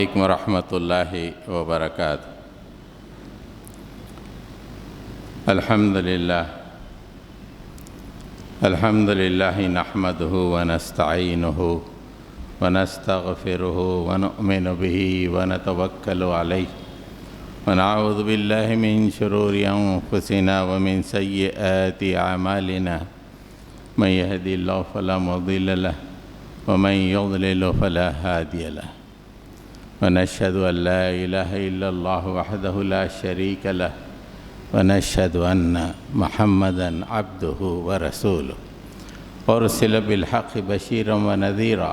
علیکم ورحمۃ اللہ وبرکاتہ۔ الحمد للہ نحمدہ ونستعینہ ونستغفرہ ونؤمن بہ ونتوکل علیہ ونعوذ باللہ من شرور انفسنا ومن سیئات اعمالنا من یہد اللہ فلا مضل لہ ومن یضلل فلا ہادی لہ ونشهد أن لا إله إلا الله وحده لا شريك له ونشهد أن محمدًا عبده ورسوله أرسل بالحق بشيرا ونذيرا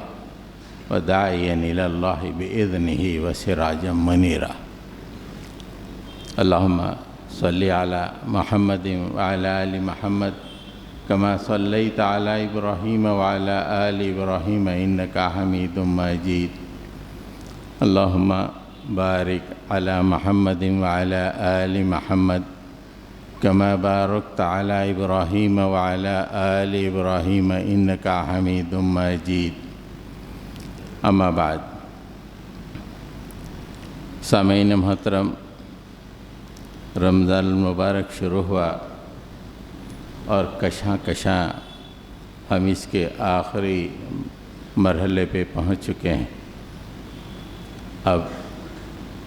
وداعيا إلى الله بإذنه وسراجا منيرا اللهم صل على محمد وعلى آل محمد كما صليت على إبراهيم وعلى آل إبراهيم إنك حميد مجيد اللهم بارك على محمد وعلى آل محمد كما باركت على إبراهيم وعلى آل إبراهيم إنك حميد مجيد اما بعد۔ سامعین محترم، رمضان المبارک شروع ہوا اور کشاں ہم اس کے آخری مرحلے پہ پہنچ چکے ہیں۔ اب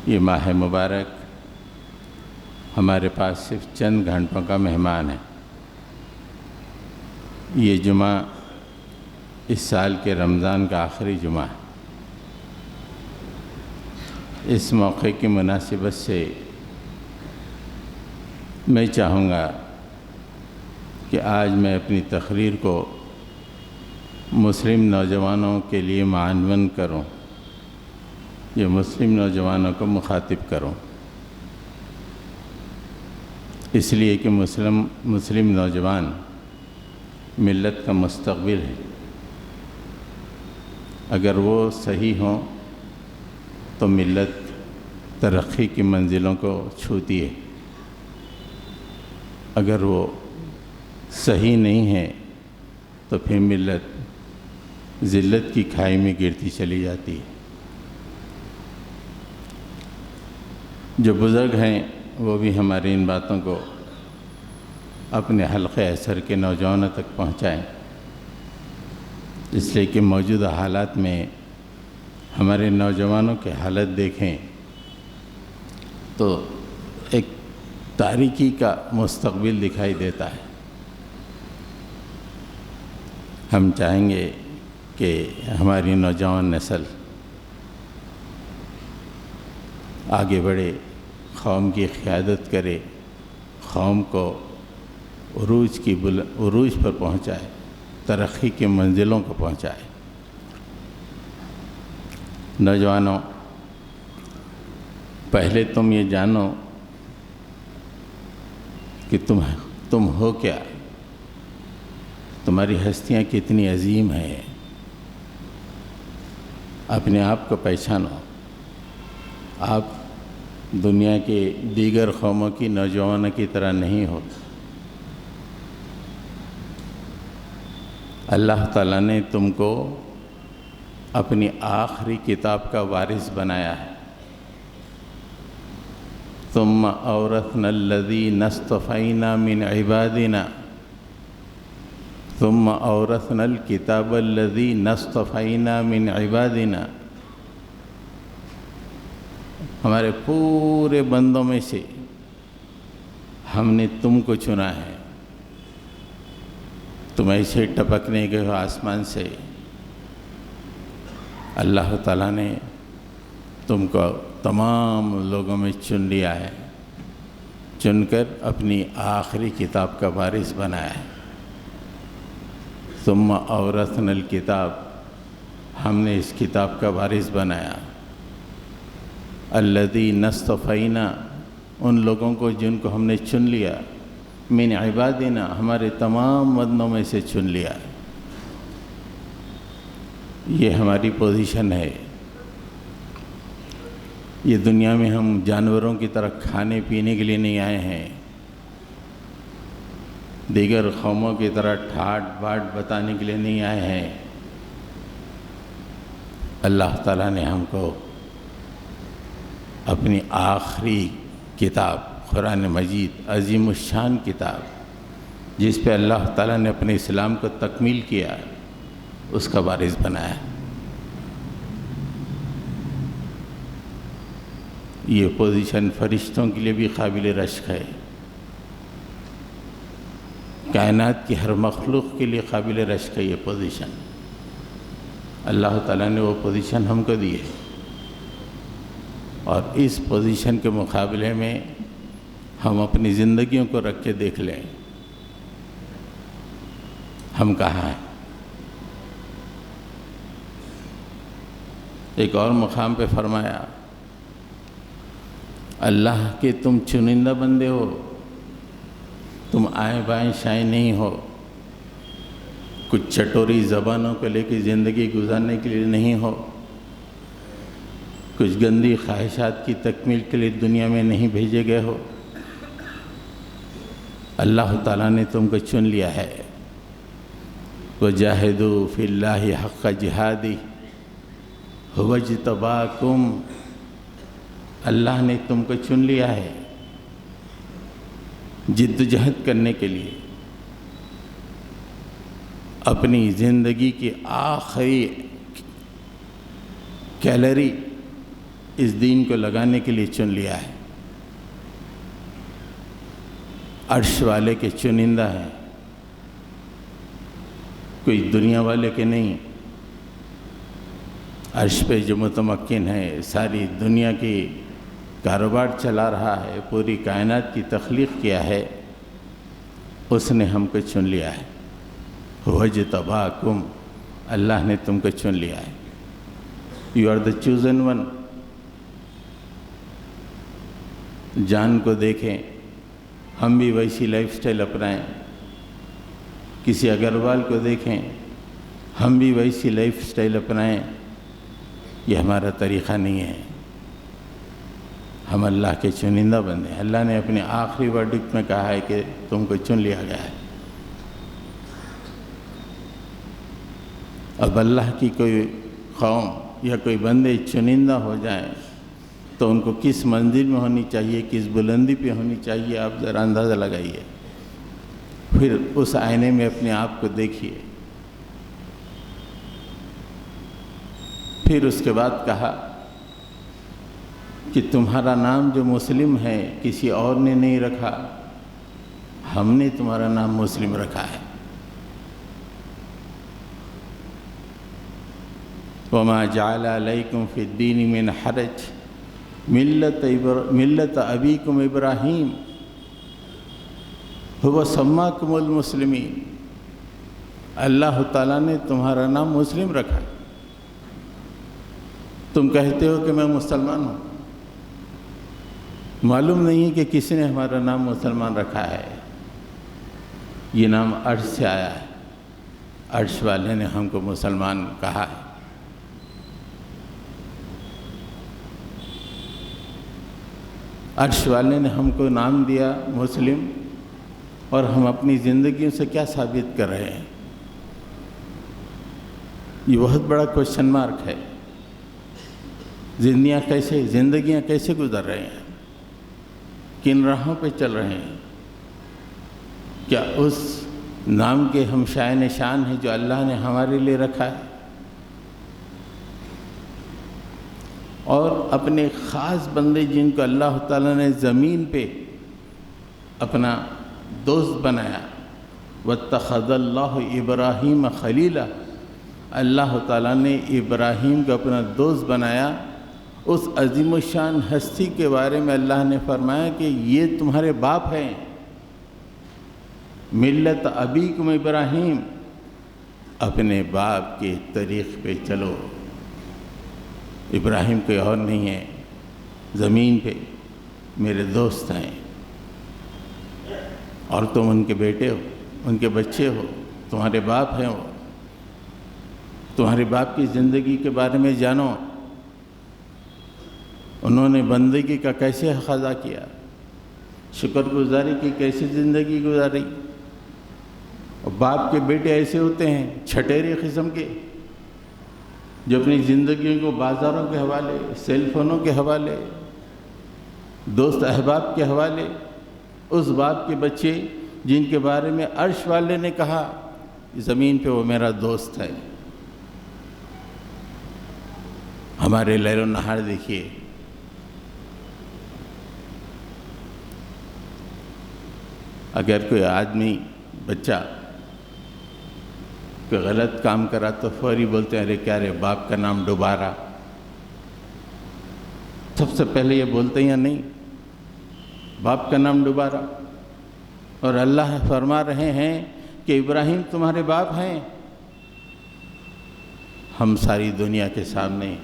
یہ ماہ مبارک ہمارے پاس صرف چند گھنٹوں کا مہمان ہے۔ یہ جمعہ اس سال کے رمضان کا آخری جمعہ ہے۔ اس موقع کی مناسبت سے میں چاہوں گا کہ آج میں اپنی تقریر کو مسلم نوجوانوں کے لیے معنون کروں، یہ مسلم نوجوانوں کو مخاطب کروں، اس لیے کہ مسلم نوجوان ملت کا مستقبل ہے۔ اگر وہ صحیح ہوں تو ملت ترقی کی منزلوں کو چھوتی ہے، اگر وہ صحیح نہیں ہے تو پھر ملت ذلت کی کھائی میں گرتی چلی جاتی ہے۔ جو بزرگ ہیں وہ بھی ہماری ان باتوں کو اپنے حلقے اثر کے نوجوانوں تک پہنچائیں، اس لیے کہ موجودہ حالات میں ہمارے نوجوانوں کے حالت دیکھیں تو ایک تاریکی کا مستقبل دکھائی دیتا ہے۔ ہم چاہیں گے کہ ہماری نوجوان نسل آگے بڑھے، قوم کی قیادت کرے، قوم کو عروج پر پہنچائے، ترقی کی منزلوں کو پہنچائے۔ نوجوانوں، پہلے تم یہ جانو کہ تم ہو کیا، تمہاری ہستیاں کتنی عظیم ہیں، اپنے آپ کو پہچانو۔ آپ دنیا کے دیگر قوموں کی نوجوانوں کی طرح نہیں ہو۔ اللہ تعالیٰ نے تم کو اپنی آخری کتاب کا وارث بنایا ہے۔ ثم اورثنا الذین اصطفینا من عبادنا ثم اورثنا الکتاب الذین اصطفینا من عبادنا۔ ہمارے پورے بندوں میں سے ہم نے تم کو چنا ہے۔ تم ایسے ٹپکنے گئے ہو آسمان سے، اللہ تعالیٰ نے تم کو تمام لوگوں میں چن لیا ہے، چن کر اپنی آخری کتاب کا وارث بنایا ہے۔ ثم اورثنا الکتاب، ہم نے اس کتاب کا وارث بنایا۔ الذین اصطفینا، ان لوگوں کو جن کو ہم نے چن لیا، من عبادنا، ہمارے تمام بندوں میں سے چن لیا۔ یہ ہماری پوزیشن ہے۔ یہ دنیا میں ہم جانوروں کی طرح کھانے پینے کے لیے نہیں آئے ہیں، دیگر قوموں کی طرح ٹھاٹ باٹ بتانے کے لیے نہیں آئے ہیں۔ اللہ تعالیٰ نے ہم کو اپنی آخری کتاب قرآن مجید، عظیم الشان کتاب جس پہ اللہ تعالیٰ نے اپنے اسلام کو تکمیل کیا، اس کا وارث بنایا۔ یہ پوزیشن فرشتوں کے لیے بھی قابل رشک ہے، کائنات کی ہر مخلوق کے لیے قابل رشک ہے یہ پوزیشن۔ اللہ تعالیٰ نے وہ پوزیشن ہم کو دی ہے، اور اس پوزیشن کے مقابلے میں ہم اپنی زندگیوں کو رکھ کے دیکھ لیں، ہم کہاں ہیں۔ ایک اور مقام پہ فرمایا، اللہ کے تم چنندہ بندے ہو، تم آئیں بائیں شائیں نہیں ہو، کچھ چٹوری زبانوں کو لے کے زندگی گزارنے کے لیے نہیں ہو، کچھ گندی خواہشات کی تکمیل کے لیے دنیا میں نہیں بھیجے گئے ہو۔ اللہ تعالیٰ نے تم کو چن لیا ہے۔ وَجَاهِدُوا فِي اللَّهِ حَقَّ جِهَادِهِ هُوَ اجْتَبَاكُمْ، اللہ نے تم کو چن لیا ہے جد جہد کرنے کے لیے، اپنی زندگی کی آخری کیلری اس دین کو لگانے کے لیے چن لیا ہے۔ عرش والے کے چنندہ ہیں، کوئی دنیا والے کے نہیں۔ عرش پہ جو متمکن ہے، ساری دنیا کی کاروبار چلا رہا ہے، پوری کائنات کی تخلیق کیا ہے، اس نے ہم کو چن لیا ہے۔ وَاجْتَبَاكُمْ، اللہ نے تم کو چن لیا ہے۔ You are the chosen one. جان کو دیکھیں، ہم بھی ویسی لائف سٹائل اپنائیں۔ کسی اگروال کو دیکھیں، ہم بھی ویسی لائف سٹائل اپنائیں۔ یہ ہمارا طریقہ نہیں ہے۔ ہم اللہ کے چنندہ بندے ہیں۔ اللہ نے اپنے آخری ورڈکٹ میں کہا ہے کہ تم کو چن لیا گیا ہے۔ اب اللہ کی کوئی قوم یا کوئی بندے چنندہ ہو جائیں تو ان کو کس منزل میں ہونی چاہیے، کس بلندی پہ ہونی چاہیے، آپ ذرا اندازہ لگائیے۔ پھر اس آئینے میں اپنے آپ کو دیکھیے۔ پھر اس کے بعد کہا کہ تمہارا نام جو مسلم ہے کسی اور نے نہیں رکھا، ہم نے تمہارا نام مسلم رکھا ہے۔ وَمَا جَعَلَ عَلَيْكُمْ فِي الدِّينِ مِنْ حَرَجٍ ملت ابیکم ابراہیم هو سماکم المسلمین، اللہ تعالیٰ نے تمہارا نام مسلم رکھا۔ تم کہتے ہو کہ میں مسلمان ہوں، معلوم نہیں ہے کہ کس نے ہمارا نام مسلمان رکھا ہے۔ یہ نام عرش سے آیا ہے، عرش والے نے ہم کو مسلمان کہا ہے۔ عرش والے نے ہم کو نام دیا مسلم، اور ہم اپنی زندگیوں سے کیا ثابت کر رہے ہیں؟ یہ بہت بڑا کوشچن مارک ہے۔ زندگیاں کیسے گزر رہے ہیں؟ کن راہوں پہ چل رہے ہیں؟ کیا اس نام کے ہم شائن شان ہیں جو اللہ نے ہمارے لیے رکھا ہے؟ اور اپنے خاص بندے جن کو اللہ تعالیٰ نے زمین پہ اپنا دوست بنایا، وَاتَّخَذَ اللَّهُ إِبْرَاهِيمَ خَلِيلًا، اللہ تعالیٰ نے ابراہیم کو اپنا دوست بنایا۔ اس عظیم الشان ہستی کے بارے میں اللہ نے فرمایا کہ یہ تمہارے باپ ہیں، ملت ابیکم ابراہیم، اپنے باپ کے طریق پہ چلو۔ ابراہیم کوئی اور نہیں ہے، زمین پہ میرے دوست ہیں، اور تم ان کے بیٹے ہو، ان کے بچے ہو، تمہارے باپ ہیں وہ۔ تمہارے باپ کی زندگی کے بارے میں جانو، انہوں نے بندگی کا کیسے حق ادا کیا، شکر گزاری کی کیسی زندگی گزاری۔ اور باپ کے بیٹے ایسے ہوتے ہیں چھٹیرے قسم کے، جو اپنی زندگیوں کو بازاروں کے حوالے، سیل فونوں کے حوالے، دوست احباب کے حوالے اس باپ کے بچے جن کے بارے میں عرش والے نے کہا زمین پہ وہ میرا دوست ہے. ہمارے لیل و نہار دیکھیے، اگر کوئی آدمی بچہ کوئی غلط کام کرا تو فوری بولتے ہیں ارے کیا رے باپ کا نام دوبارہ. سب سے پہلے یہ بولتے ہیں نہیں باپ کا نام دوبارہ. اور اللہ فرما رہے ہیں کہ ابراہیم تمہارے باپ ہیں. ہم ساری دنیا کے سامنے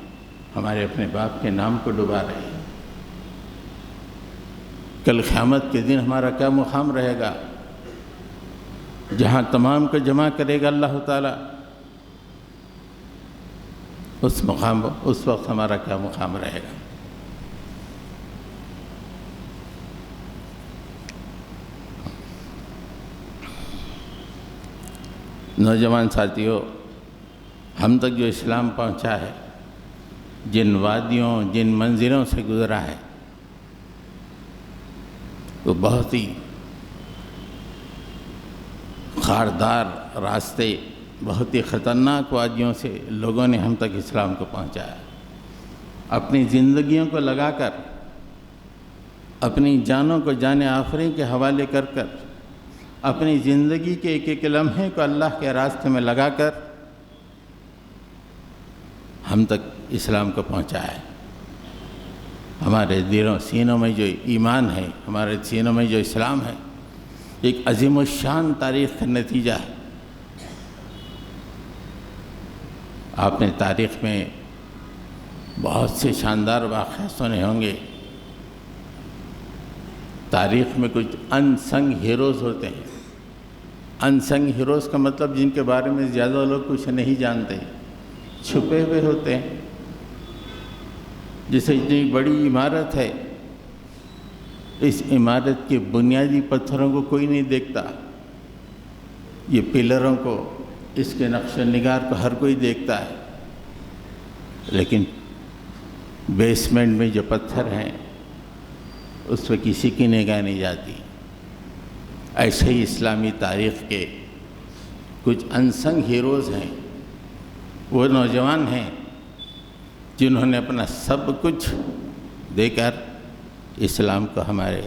ہمارے اپنے باپ کے نام کو ڈبا رہے ہیں. کل قیامت کے دن ہمارا کیا مقام رہے گا جہاں تمام کو جمع کرے گا اللہ تعالیٰ. اس وقت ہمارا کیا مقام رہے گا. نوجوان ساتھیوں، ہم تک جو اسلام پہنچا ہے، جن وادیوں جن منزلوں سے گزرا ہے، وہ بہت ہی خاردار راستے، بہت ہی خطرناک وادیوں سے لوگوں نے ہم تک اسلام کو پہنچایا. اپنی زندگیوں کو لگا کر، اپنی جانوں کو جان آفرین کے حوالے کر کر، اپنی زندگی کے ایک ایک لمحے کو اللہ کے راستے میں لگا کر ہم تک اسلام کو پہنچایا ہے. ہمارے دلوں سینوں میں جو ایمان ہے، ہمارے سینوں میں جو اسلام ہے، ایک عظیم الشان تاریخ کا نتیجہ ہے. آپ نے تاریخ میں بہت سے شاندار واقعات سنے ہوں گے. تاریخ میں کچھ انسنگ ہیروز ہوتے ہیں. انسنگ ہیروز کا مطلب جن کے بارے میں زیادہ لوگ کچھ نہیں جانتے، چھپے ہوئے ہوتے ہیں. جیسے اتنی بڑی عمارت ہے، اس عمارت کے بنیادی پتھروں کو کوئی نہیں دیکھتا، یہ پلروں کو، اس کے نقش و نگار کو ہر کوئی دیکھتا ہے، لیکن بیسمنٹ میں جو پتھر ہیں اس پہ کسی کی نگاہ نہیں جاتی. ایسے ہی اسلامی تاریخ کے کچھ انسنگ ہیروز ہیں. وہ نوجوان ہیں جنہوں نے اپنا سب کچھ دے کر اسلام کو ہمارے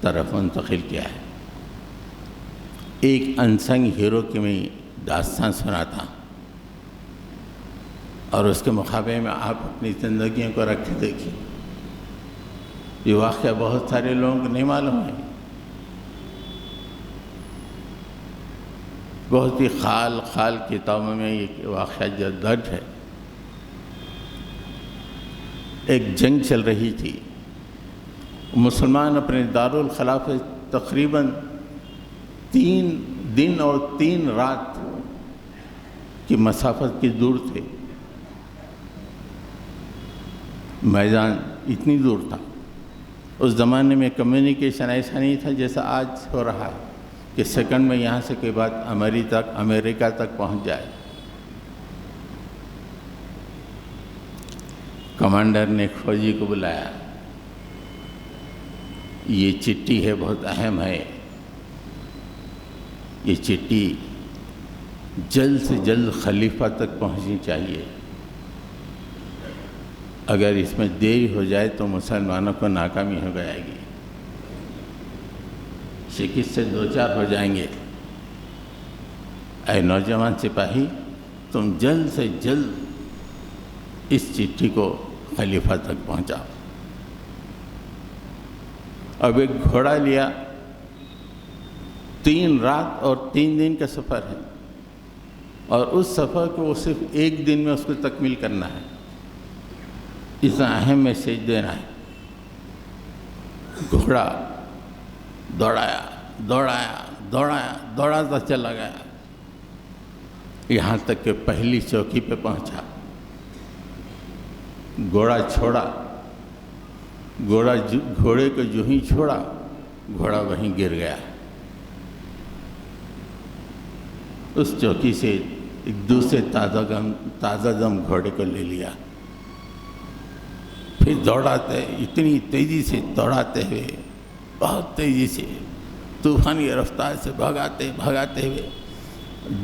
طرف منتقل کیا ہے. ایک انسنگ ہیرو کی میں داستان سناتا ہوں، اور اس کے مقابلے میں آپ اپنی زندگیوں کو رکھ کے دیکھیں. یہ واقعہ بہت سارے لوگوں کو نہیں معلوم ہے. بہت ہی خال کتابوں میں یہ واقعہ جو درج ہے. ایک جنگ چل رہی تھی. مسلمان اپنے دارالخلافہ تقریباً 3 دن اور 3 رات کی مسافت کی دور تھے. میدان اتنی دور تھا. اس زمانے میں کمیونیکیشن ایسا نہیں تھا جیسا آج ہو رہا ہے کہ سیکنڈ میں یہاں سے کوئی بات امریکہ تک پہنچ جائے. کمانڈر نے فوجی کو بلایا. یہ چٹھی ہے، بہت اہم ہے. یہ چٹھی جلد سے جلد خلیفہ تک پہنچنی چاہیے. اگر اس میں دیری ہو جائے تو مسلمانوں کو ناکامی ہو جائے گی، شکست سے 2-4 ہو جائیں گے. اے نوجوان سپاہی، تم جلد سے جلد اس چٹھی کو خلیفہ تک پہنچاؤ. اب ایک گھوڑا لیا. 3 رات اور 3 دن کا سفر ہے، اور اس سفر کو وہ صرف 1 دن میں اس کو تکمیل کرنا ہے. اتنا اہم میسیج دینا ہے. گھوڑا دوڑاتا چلا گیا، یہاں تک کہ پہلی چوکی پہ پہنچا. گھوڑا چھوڑا. گھوڑے کو جو ہی چھوڑا، گھوڑا وہیں گر گیا. اس چوکی سے ایک دوسرے تازہ دم گھوڑے کو لے لیا. پھر دوڑاتے، اتنی تیزی سے دوڑاتے ہوئے، بہت تیزی سے طوفانی رفتار سے بھگاتے بھگاتے ہوئے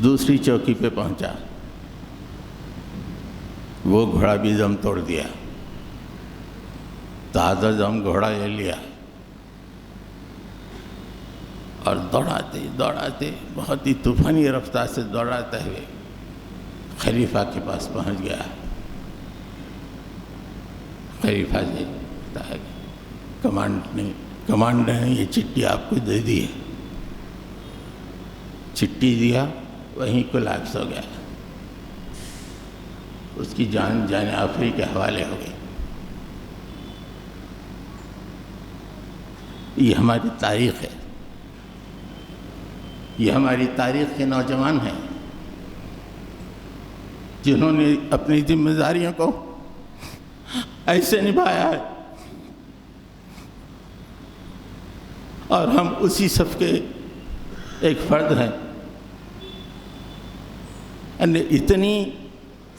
دوسری چوکی پہ پہنچا۔ وہ گھوڑا بھی دم توڑ دیا، تازہ دم گھوڑا لے لیا، اور دوڑاتے دوڑاتے بہت ہی طوفانی رفتار سے دوڑاتے ہوئے خلیفہ کے پاس پہنچ گیا۔ خلیفہ سے کہا کہ کمانڈر نے یہ چٹھی آپ کو دے دی ہے۔ چٹھی دیا، وہیں کولیپس ہو گیا، اس کی جان آفری کے حوالے ہو گئی۔ یہ ہماری تاریخ ہے، یہ ہماری تاریخ کے نوجوان ہیں جنہوں نے اپنی ذمہ داریوں کو ایسے نبھایا ہے، اور ہم اسی صف کے ایک فرد ہیں۔ اتنی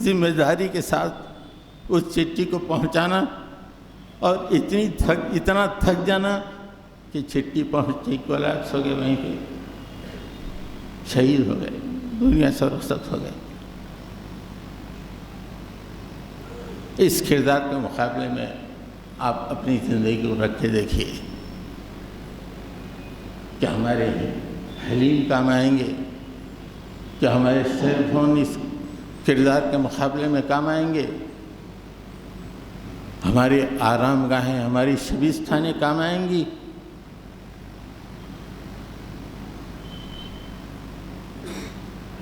ذمہ داری کے ساتھ اس چٹھی کو پہنچانا، اور اتنا تھک جانا کہ چٹھی پہنچتی کولیپس ہو گئے، وہیں پہ شہید ہو گئے، دنیا سے رخصت ہو گئے۔ اس کردار کے مقابلے میں آپ اپنی زندگی کو رکھ کے دیکھیے، کیا ہمارے حلیم کام آئیں گے؟ کیا ہمارے سیل فون اس کردار کے مقابلے میں کام آئیں گے؟ ہماری آرام گاہیں، ہماری شبیستانیں کام آئیں گی؟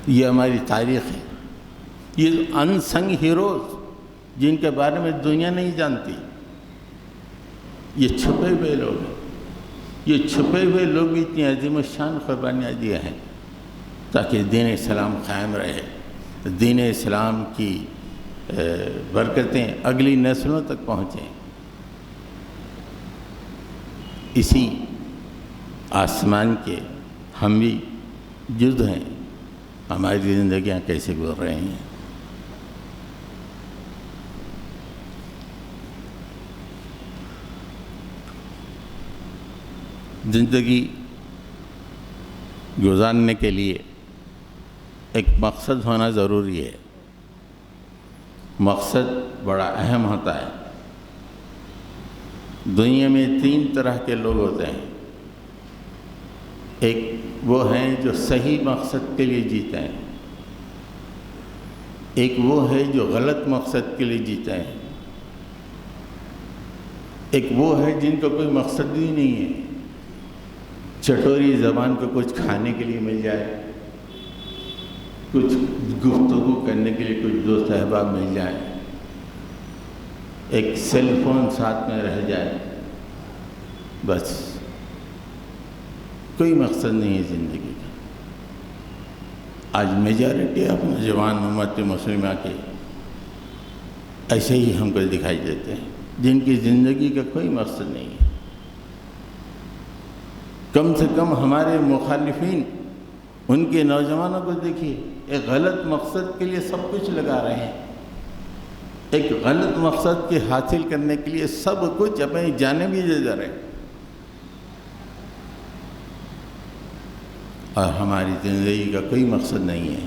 یہ ہماری تاریخ ہے، یہ انسنگ ہیروز جن کے بارے میں دنیا نہیں جانتی، یہ چھپے ہوئے لوگ ہیں۔ یہ چھپے ہوئے لوگ اتنی عظیم الشان قربانیاں دیے ہیں تاکہ دین اسلام قائم رہے، دین اسلام کی برکتیں اگلی نسلوں تک پہنچیں۔ اسی آسمان کے ہم بھی جز ہیں، ہماری زندگیاں کیسے گزر رہی ہیں۔ زندگی گزارنے کے لیے ایک مقصد ہونا ضروری ہے۔ مقصد بڑا اہم ہوتا ہے۔ دنیا میں 3 طرح کے لوگ ہوتے ہیں۔ ایک وہ ہیں جو صحیح مقصد کے لیے جیتے ہیں، ایک وہ ہے جو غلط مقصد کے لیے جیتے ہیں، ایک وہ ہے جن کو کوئی مقصد ہی نہیں ہے، چٹوری زبان کو کچھ کھانے کے لیے مل جائے، کچھ گفتگو کرنے کے لیے کچھ دوست احباب مل جائے، ایک سیل فون ساتھ میں رہ جائے، بس کوئی مقصد نہیں ہے زندگی کا۔ آج میجارٹی آف نوجوان امت مسلمہ کے ایسے ہی ہم کو دکھائی دیتے ہیں، جن کی زندگی کا کوئی مقصد نہیں ہے۔ کم سے کم ہمارے مخالفین، ان کے نوجوانوں کو دیکھیے، ایک غلط مقصد کے لیے سب کچھ لگا رہے ہیں، ایک غلط مقصد کے حاصل کرنے کے لیے سب کچھ اپنی جانیں بھی دے رہے ہیں، اور ہماری زندگی کا کوئی مقصد نہیں ہے۔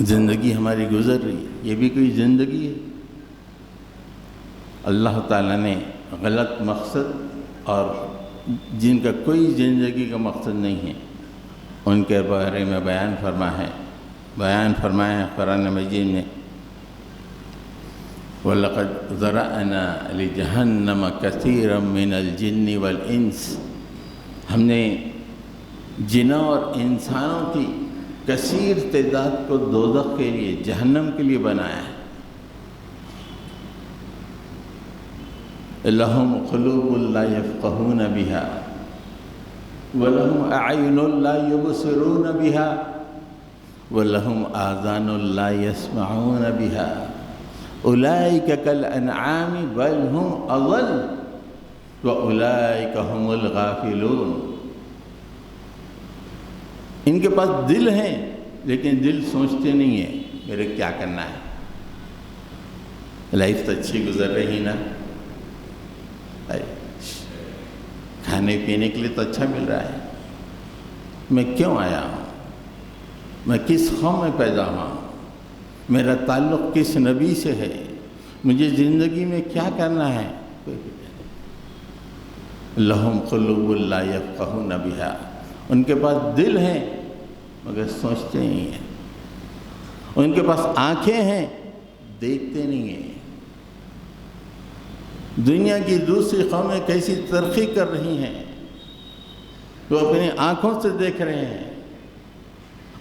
زندگی ہماری گزر رہی ہے، یہ بھی کوئی زندگی ہے؟ اللہ تعالیٰ نے غلط مقصد اور جن کا کوئی زندگی کا مقصد نہیں ہے ان کے بارے میں بیان فرمایا ہے قرآن مجید میں، وَلَقَدْ ذَرَأْنَا لِجَهَنَّمَ كَثِيرًا مِنَ الْجِنِّ وَالْإِنسِ، ہم نے جنوں اور انسانوں کی کثیر تعداد کو دوزخ کے لیے، جہنم کے لیے بنایا ہے۔ لَهُمْ قُلُوبٌ لَا يَفْقَهُونَ بِهَا وَلَهُمْ أَعْيُنٌ لَا يُبْصِرُونَ بِهَا وَلَهُمْ آذَانٌ لَا يَسْمَعُونَ بِهَا أُولَئِكَ كَالْأَنْعَامِ بَلْ هُمْ أَضَلُّ وَأُولَئِكَ هُمُ الْغَافِلُونَ۔ ان کے پاس دل ہیں لیکن دل سوچتے نہیں ہیں میرے کیا کرنا ہے، لائف تو اچھی گزر رہی نا، کھانے پینے کے لیے تو اچھا مل رہا ہے، میں کیوں آیا ہوں؟ میں کس قوم میں پیدا ہوا ہوں؟ میرا تعلق کس نبی سے ہے؟ مجھے زندگی میں کیا کرنا ہے؟ کوئی فکر نہیں۔ لہم قلوب لا یفقہون بہا، ان کے پاس دل ہیں مگر سوچتے نہیں ہیں، ان کے پاس آنکھیں ہیں دیکھتے نہیں ہیں۔ دنیا کی دوسری قومیں کیسی ترقی کر رہی ہیں، وہ اپنی آنکھوں سے دیکھ رہے ہیں،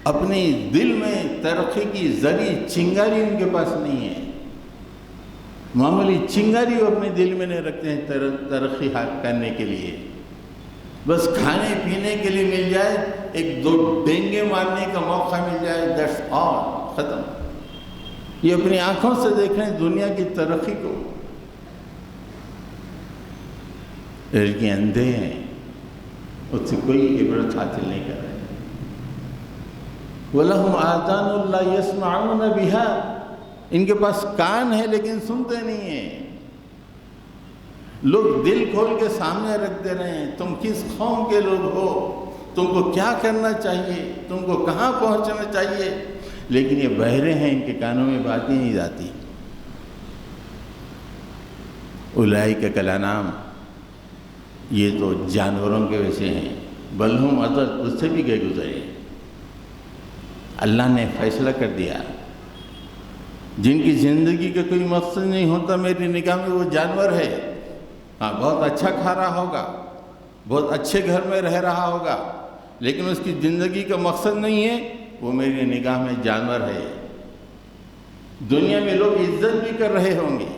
اپنی دل میں ترقی کی ذری چنگاری ان کے پاس نہیں ہے، معمولی چنگاری وہ اپنے دل میں نہیں رکھتے ہیں ترقی کرنے کے لیے۔ بس کھانے پینے کے لیے مل جائے، ایک دو ڈینگے مارنے کا موقع مل جائے، دیٹس آل، ختم۔ یہ اپنی آنکھوں سے دیکھ رہے ہیں دنیا کی ترقی کو، لڑکے اندھے ہیں، اس سے کوئی عبرت حاصل نہیں کر رہے۔ وَلَهُمْ آذَانٌ لَا يَسْمَعُونَ بِهَا، ان کے پاس کان ہے لیکن سنتے نہیں ہیں۔ لوگ دل کھول کے سامنے رکھ دے رہے ہیں، تم کس قوم کے لوگ ہو، تم کو کیا کرنا چاہیے، تم کو کہاں پہنچنا چاہیے، لیکن یہ بہرے ہیں، ان کے کانوں میں باتیں نہیں جاتی۔ اولئک کالانعام، یہ تو جانوروں کے ویسے ہیں، بل ہم اضل، اس سے بھی گئے گزرے۔ اللہ نے فیصلہ کر دیا، جن کی زندگی کا کوئی مقصد نہیں ہوتا میری نگاہ میں وہ جانور ہے۔ ہاں، بہت اچھا کھا رہا ہوگا، بہت اچھے گھر میں رہ رہا ہوگا، لیکن اس کی زندگی کا مقصد نہیں ہے، وہ میری نگاہ میں جانور ہے۔ دنیا میں لوگ عزت بھی کر رہے ہوں گے،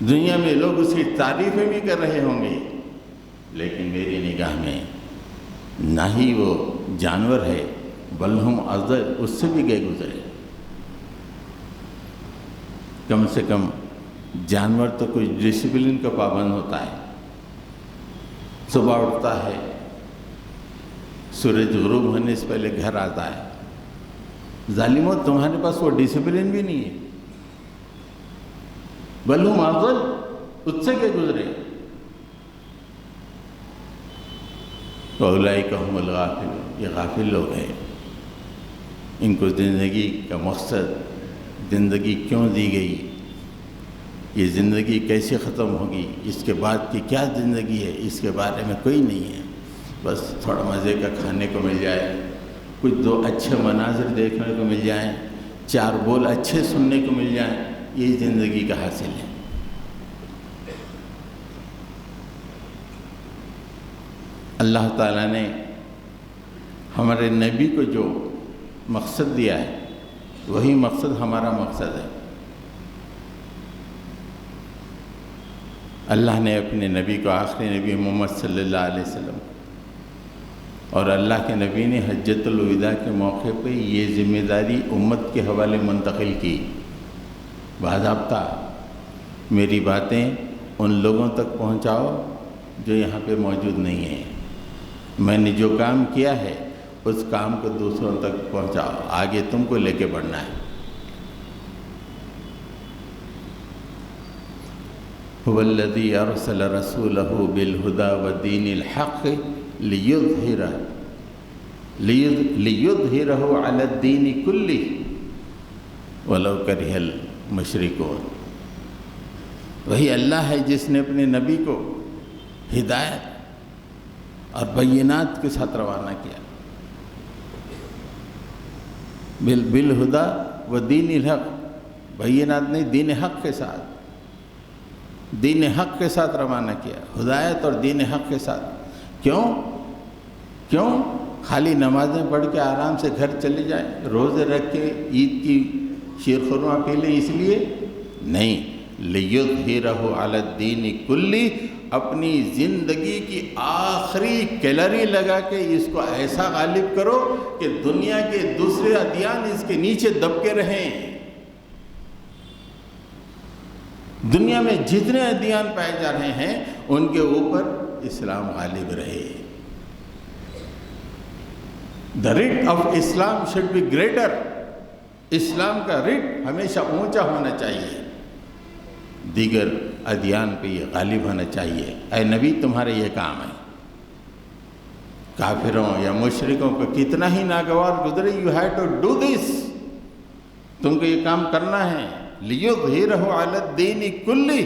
دنیا میں لوگ اس کی تعریفیں بھی کر رہے ہوں گے، لیکن میری نگاہ میں نہ ہی وہ جانور ہے، بل ہم اضل، اس سے بھی گئے گزرے۔ کم سے کم جانور تو کوئی ڈسپلن کا پابند ہوتا ہے، صبح اٹھتا ہے، سورج غروب ہونے سے پہلے گھر آتا ہے۔ ظالموں، تمہارے پاس وہ ڈسپلن بھی نہیں ہے، بل ہم اضل، اس سے گئے گزرے۔ اولئک هم الغافلون، یہ غافل لوگ ہیں، ان کو زندگی کا مقصد، زندگی کیوں دی گئی، یہ زندگی کیسے ختم ہوگی، اس کے بعد کی کیا زندگی ہے، اس کے بارے میں کوئی نہیں ہے۔ بس تھوڑا مزے کا کھانے کو مل جائے، کچھ دو اچھے مناظر دیکھنے کو مل جائیں، چار بول اچھے سننے کو مل جائیں، یہ زندگی کا حاصل ہے۔ اللہ تعالیٰ نے ہمارے نبی کو جو مقصد دیا ہے، وہی مقصد ہمارا مقصد ہے۔ اللہ نے اپنے نبی کو، آخری نبی محمد صلی اللہ علیہ وسلم، اور اللہ کے نبی نے حجۃ الوداع کے موقع پہ یہ ذمہ داری امت کے حوالے منتقل کی، باضابطہ میری باتیں ان لوگوں تک پہنچاؤ جو یہاں پہ موجود نہیں ہیں، میں نے جو کام کیا ہے اس کام کو دوسروں تک پہنچاؤ، آگے تم کو لے کے بڑھنا ہے۔ هو الذی ارسل رسولہ بالہدی ودین الحق لیظہرہ علی الدین کلہ ولو کرہ المشرکون۔ وہی اللہ ہے جس نے اپنے نبی کو ہدایت اور بینات کے ساتھ روانہ کیا، بالہدی و دین الحق، بینات نہیں، دین حق کے ساتھ، دین حق کے ساتھ روانہ کیا، ہدایت اور دین حق کے ساتھ۔ کیوں خالی نمازیں پڑھ کے آرام سے گھر چلے جائیں، روزے رکھ کے عید کی شیر خورما پی لیں اس لیے نہیں، لیظہرہ علی الدین کلہ، اپنی زندگی کی آخری کیلری لگا کے اس کو ایسا غالب کرو کہ دنیا کے دوسرے ادیان اس کے نیچے دب کے رہیں۔ دنیا میں جتنے ادیان پائے جا رہے ہیں ان کے اوپر اسلام غالب رہے۔ The rate of Islam should be greater اسلام کا رٹ ہمیشہ اونچا ہونا چاہیے، دیگر ادیان پہ یہ غالب ہونا چاہیے۔ اے نبی تمہارے یہ کام ہے، کافروں یا مشرکوں کو کتنا ہی ناگوار گزرے، you have to do this, تم کو یہ کام کرنا ہے، لیظہرہ علی الدین کلہ۔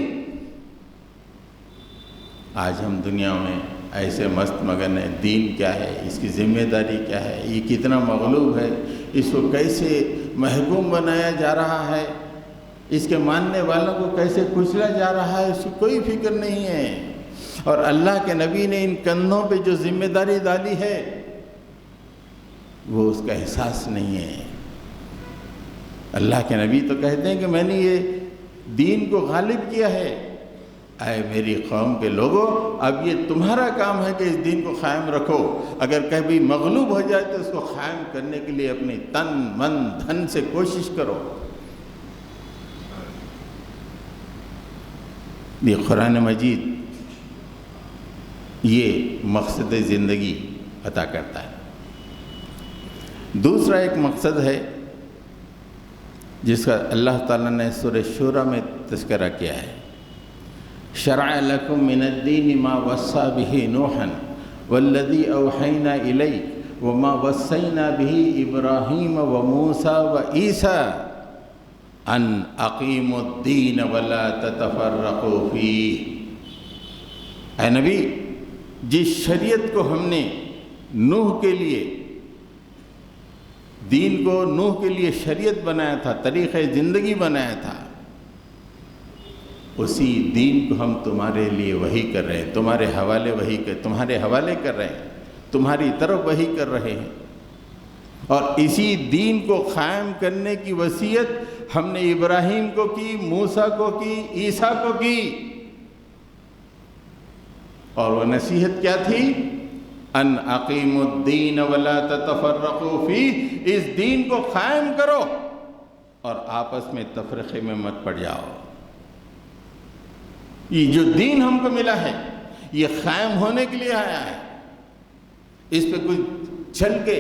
آج ہم دنیا میں ایسے مست مگن ہیں، دین کیا ہے، اس کی ذمہ داری کیا ہے، یہ کتنا مغلوب ہے، اس کو کیسے محکوم بنایا جا رہا ہے، اس کے ماننے والوں کو کیسے کچلا جا رہا ہے، اس کی کوئی فکر نہیں ہے۔ اور اللہ کے نبی نے ان کندھوں پہ جو ذمہ داری ڈالی ہے وہ اس کا احساس نہیں ہے۔ اللہ کے نبی تو کہتے ہیں کہ میں نے یہ دین کو غالب کیا ہے۔ اے میری قوم کے لوگوں، اب یہ تمہارا کام ہے کہ اس دین کو قائم رکھو، اگر کبھی مغلوب ہو جائے تو اس کو قائم کرنے کے لیے اپنی تن من دھن سے کوشش کرو۔ یہ قرآن مجید یہ مقصد زندگی عطا کرتا ہے۔ دوسرا ایک مقصد ہے جس کا اللہ تعالیٰ نے سورہ شورى میں تذکرہ کیا ہے، شرع لکم من الدین ما وصى به نوحا والذی اوحینا الیک وما وصینا به ابراہیم وموسیٰ وعیسیٰ ان اقیموا الدین ولا تتفرقوا فیہ۔ اے نبی، جس شریعت کو ہم نے نوح کے لیے، دین کو نوح کے لیے شریعت بنایا تھا، طریقہ زندگی بنایا تھا، اسی دین کو ہم تمہارے لیے وحی کر رہے ہیں، تمہارے حوالے کر رہے ہیں، تمہاری طرف وحی کر رہے ہیں۔ اور اسی دین کو قائم کرنے کی وصیت ہم نے ابراہیم کو کی، موسیٰ کو کی، عیسیٰ کو کی۔ اور وہ نصیحت کیا تھی؟ ان اقیموا الدین ولا تتفرقوا فیہ، اس دین کو قائم کرو اور آپس میں تفرقے میں مت پڑ جاؤ۔ یہ جو دین ہم کو ملا ہے یہ قائم ہونے کے لیے آیا ہے، اس پہ کوئی چل کے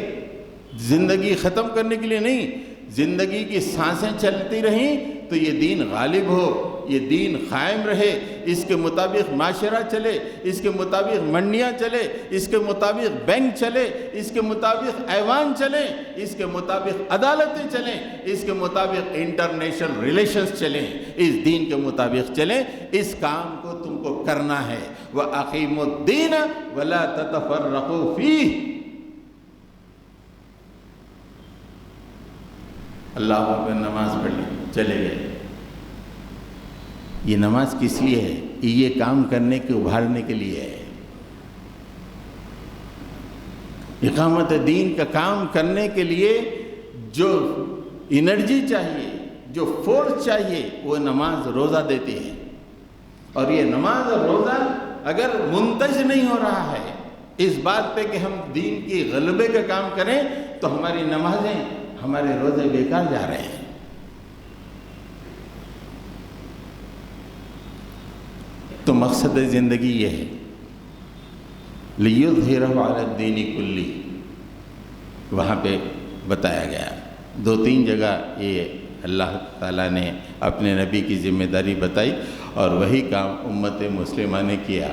زندگی ختم کرنے کے لیے نہیں۔ زندگی کی سانسیں چلتی رہیں تو یہ دین غالب ہو، یہ دین قائم رہے، اس کے مطابق معاشرہ چلے، اس کے مطابق منڈیاں چلے، اس کے مطابق بینک چلے، اس کے مطابق ایوان چلیں، اس کے مطابق عدالتیں چلیں، اس کے مطابق انٹرنیشنل ریلیشنز چلیں، اس دین کے مطابق چلیں۔ اس کام کو تم کو کرنا ہے۔ وَأَقِيمُوا الدِّينَ وَلَا تَتَفَرَّقُوا فِيهِ۔ اللہ اکبر، نماز پڑھ لی، چلے گئے۔ یہ نماز کس لیے ہے؟ یہ کام کرنے کے ابھارنے کے لیے ہے۔ اقامت دین کا کام کرنے کے لیے جو انرجی چاہیے، جو فورس چاہیے، وہ نماز روزہ دیتی ہے۔ اور یہ نماز اور روزہ اگر منتج نہیں ہو رہا ہے اس بات پہ کہ ہم دین کی غلبے کا کام کریں، تو ہماری نمازیں، ہمارے روزے بیکار جا رہے ہیں۔ تو مقصد زندگی یہ ہے، لیظہرہ علی الدین کلہ۔ وہاں پہ بتایا گیا، 2-3 جگہ یہ اللہ تعالیٰ نے اپنے نبی کی ذمہ داری بتائی، اور وہی کام امت مسلمہ نے کیا۔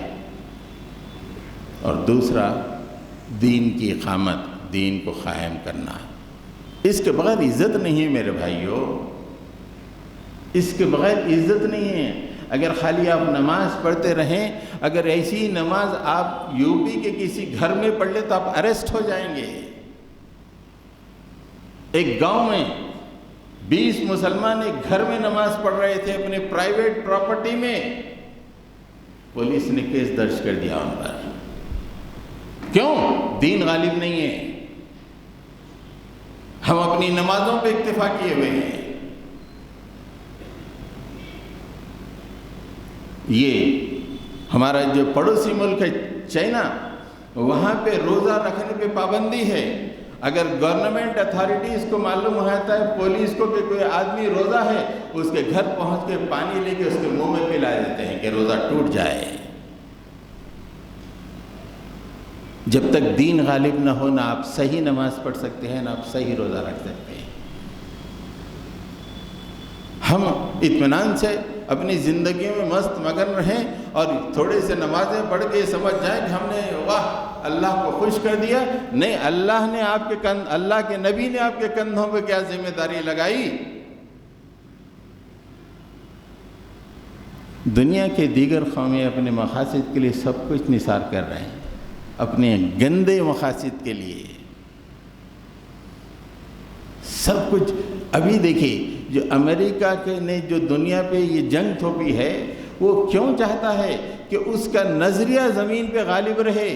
اور دوسرا، دین کی اقامت، دین کو قائم کرنا۔ اس کے بغیر عزت نہیں ہے میرے بھائیوں، اس کے بغیر عزت نہیں ہے۔ اگر خالی آپ نماز پڑھتے رہیں، اگر ایسی نماز آپ یو پی کے کسی گھر میں پڑھ لیں تو آپ اریسٹ ہو جائیں گے۔ ایک گاؤں میں 20 مسلمان ایک گھر میں نماز پڑھ رہے تھے اپنے پرائیویٹ پراپرٹی میں، پولیس نے کیس درج کر دیا ان پر۔ کیوں؟ دین غالب نہیں ہے، ہم اپنی نمازوں پہ اکتفا کیے ہوئے ہیں۔ یہ ہمارا جو پڑوسی ملک ہے چائنا، وہاں پہ روزہ رکھنے پہ پابندی ہے۔ اگر گورنمنٹ اتھارٹیز کو معلوم ہوتا ہے پولیس کو کہ کوئی آدمی روزہ ہے، اس کے گھر پہنچ کے پانی لے کے اس کے منہ میں پلا دیتے ہیں کہ روزہ ٹوٹ جائے۔ جب تک دین غالب نہ ہو، نہ آپ صحیح نماز پڑھ سکتے ہیں، نہ آپ صحیح روزہ رکھ سکتے ہیں۔ اطمینان سے اپنی زندگی میں مست مگن رہیں اور تھوڑے سے نمازیں پڑھ کے سمجھ جائیں کہ ہم نے واہ اللہ کو خوش کر دیا. نہیں، اللہ نے آپ کے اللہ کے نبی نے آپ کے کندھوں پہ کیا ذمہ داری لگائی؟ دنیا کے دیگر قومیں اپنے مقاصد کے لیے سب کچھ نثار کر رہے ہیں، اپنے گندے مقاصد کے لیے سب کچھ. ابھی دیکھیے جو امریکہ کے نے جو دنیا پہ یہ جنگ تھوپی ہے، وہ کیوں چاہتا ہے کہ اس کا نظریہ زمین پہ غالب رہے؟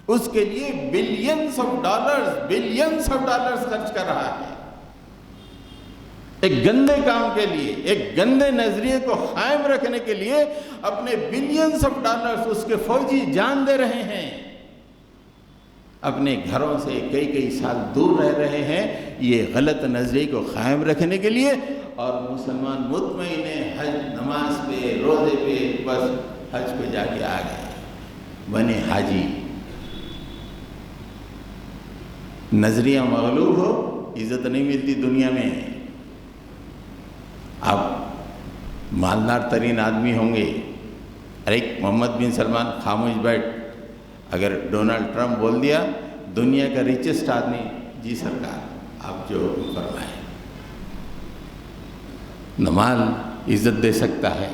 اس کے لیے بلینز آف ڈالرز خرچ کر رہا ہے ایک گندے کام کے لیے، ایک گندے نظریے کو قائم رکھنے کے لیے اپنے بلینز آف ڈالرز اس کے فوجی جان دے رہے ہیں، اپنے گھروں سے کئی سال دور رہ رہے ہیں یہ غلط نظریے کو قائم رکھنے کے لیے. اور مسلمان مطمئن ہیں حج نماز پہ روزے پہ، بس حج پہ جا کے آ گئے، بنے حاجی. نظریہ مغلوب ہو عزت نہیں ملتی دنیا میں. آپ مالدار ترین آدمی ہوں گے، ارے محمد بن سلمان خاموش بیٹھ، اگر ڈونلڈ ٹرمپ بول دیا دنیا کا ریچسٹ آدمی، جی سرکار آپ جو فرمائیں. نہ مال عزت دے سکتا ہے،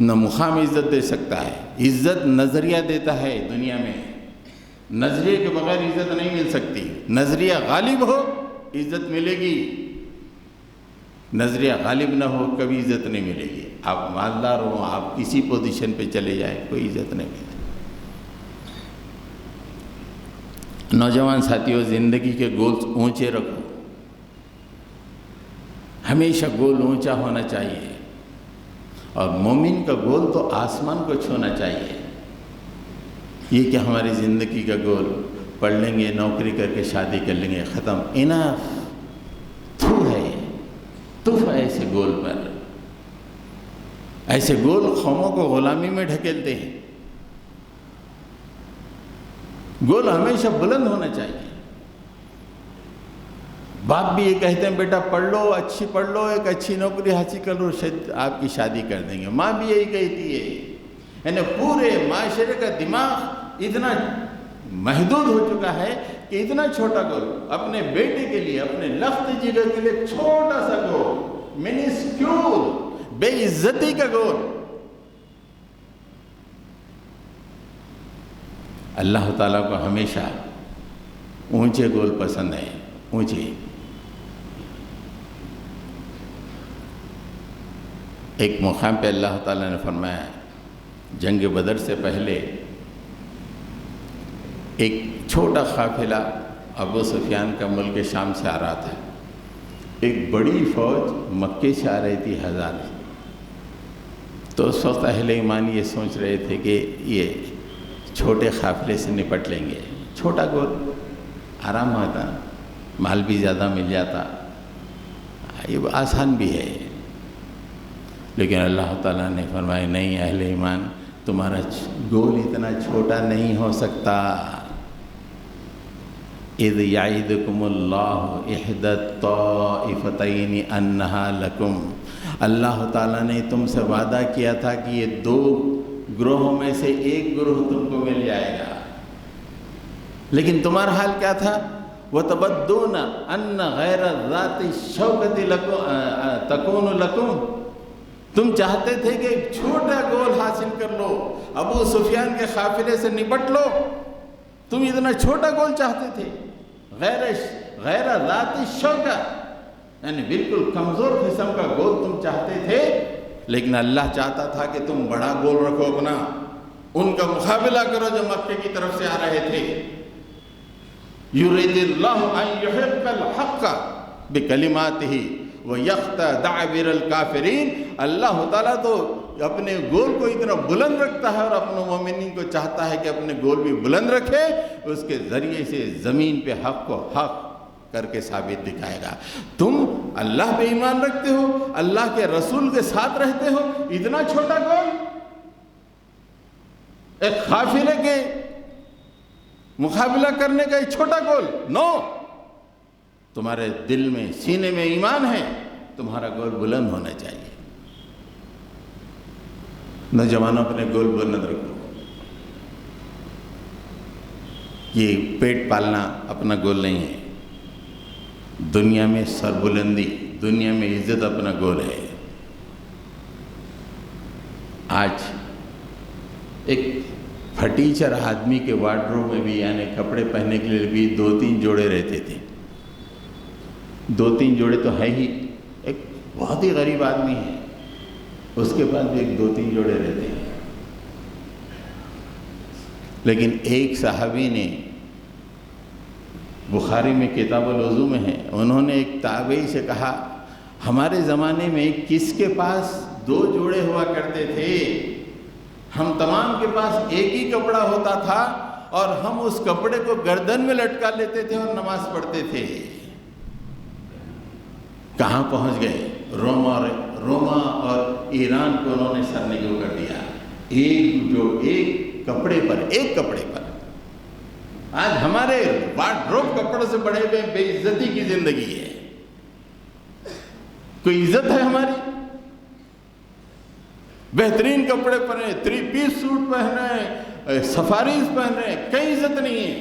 نہ مقام عزت دے سکتا ہے. عزت نظریہ دیتا ہے دنیا میں، نظریے کے بغیر عزت نہیں مل سکتی. نظریہ غالب ہو عزت ملے گی، نظریہ غالب نہ ہو کبھی عزت نہیں ملے گی. آپ مالدار ہو، آپ کسی پوزیشن پہ چلے جائیں، کوئی عزت نہیں ملتی. نوجوان ساتھیوں، زندگی کے گولز اونچے رکھو، ہمیشہ گول اونچا ہونا چاہیے. اور مومن کا گول تو آسمان کو چھونا چاہیے. یہ کہ ہماری زندگی کا گول پڑھ لیں گے، نوکری کر کے شادی کر لیں گے، ختم. انف تف ہے ایسے گول پر. ایسے گول قوموں کو غلامی میں ڈھکیلتے ہیں. گول ہمیشہ بلند ہونا چاہیے. باپ بھی یہ کہتے ہیں بیٹا پڑھ لو، اچھی پڑھ لو، ایک اچھی نوکری حاصل کر لو، شاید آپ کی شادی کر دیں گے. ماں بھی یہی کہتی ہے. یعنی پورے معاشرے کا دماغ اتنا محدود ہو چکا ہے کہ اتنا چھوٹا گول اپنے بیٹے کے لیے، اپنے لخت جگر کے لیے چھوٹا سا گول، منسکیول، بے عزتی کا گول. اللہ تعالیٰ کو ہمیشہ اونچے گول پسند ہیں، اونچے. ایک مقام پہ اللہ تعالیٰ نے فرمایا جنگ بدر سے پہلے ایک چھوٹا قافلہ ابو سفیان کا ملک شام سے آ رہا تھا. ایک بڑی فوج مکے سے آ رہی تھی، 1000. تو اس وقت اہل ایمان یہ سوچ رہے تھے کہ یہ چھوٹے قافلے سے نپٹ لیں گے. چھوٹا گول آرام ہوتا، مال بھی زیادہ مل جاتا، یہ آسان بھی ہے. لیکن اللہ تعالیٰ نے فرمایا نہیں اہل ایمان، تمہارا گول اتنا چھوٹا نہیں ہو سکتا. اذ یعدکم اللہ احدی الطائفتین انہا لکم. اللہ تعالیٰ نے تم سے وعدہ کیا تھا کہ یہ 2 گروہوں میں سے ایک گروہ تم کو مل جائے گا. لیکن تمہارا حال کیا تھا؟ وَتَبَدُّونَ أَنَّ غَيْرَ ذَاتِ الشَّوْكَةِ تَكُونُ لَكُمْ. تم چاہتے تھے کہ ایک چھوٹا گول حاصل کر لو، ابو سفیان کے قافلے سے نپٹ لو. تم اتنا چھوٹا گول چاہتے تھے، غیر ذات الشوکہ، یعنی بالکل کمزور قسم کا گول تم چاہتے تھے. لیکن اللہ چاہتا تھا کہ تم بڑا گول رکھو اپنا، ان کا مقابلہ کرو جو مکے کی طرف سے آ رہے تھے. یرید اللہ ان یحق الحق بکلماتہ ویقطع دابر الکافرین. اللہ تعالیٰ تو اپنے گول کو اتنا بلند رکھتا ہے اور اپنے مومنین کو چاہتا ہے کہ اپنے گول بھی بلند رکھے، اس کے ذریعے سے زمین پہ حق کو حق کر کے ثابت دکھائے گا. تم اللہ پہ ایمان رکھتے ہو، اللہ کے رسول کے ساتھ رہتے ہو، اتنا چھوٹا گول، ایک قافلے کے مقابلہ کرنے کا ایک چھوٹا گول. نو، تمہارے دل میں سینے میں ایمان ہے، تمہارا گول بلند ہونا چاہیے۔ نوجوانوں اپنے گول بلند رکھو۔ یہ پیٹ پالنا اپنا گول نہیں ہے، دنیا میں سربلندی، دنیا میں عزت اپنا گول ہے۔ آج ایک پھٹیچر آدمی کے وارڈروب میں بھی، یعنی کپڑے پہننے کے لیے بھی 2-3 جوڑے رہتے تھے۔ 2-3 جوڑے تو ہے ہی، ایک بہت ہی غریب آدمی ہے، اس کے پاس بھی 2-3 جوڑے رہتے ہیں۔ لیکن ایک صحابی نے، بخاری میں کتاب الوضو میں ہے، انہوں نے ایک تابعی سے کہا، ہمارے زمانے میں کس کے پاس 2 جوڑے ہوا کرتے تھے؟ ہم تمام کے پاس ایک ہی کپڑا ہوتا تھا اور ہم اس کپڑے کو گردن میں لٹکا لیتے تھے اور نماز پڑھتے تھے۔ کہاں پہنچ گئے؟ روما اور ایران کو انہوں نے سرنگوں کر دیا، ایک کپڑے پر۔ آج ہمارے وارڈروب کپڑوں سے بڑے ہوئے بے عزتی کی زندگی ہے۔ کوئی عزت ہے ہماری؟ بہترین کپڑے پہنے، 3 پیس سوٹ پہنے، سفاریز پہنے، کہیں عزت نہیں ہے۔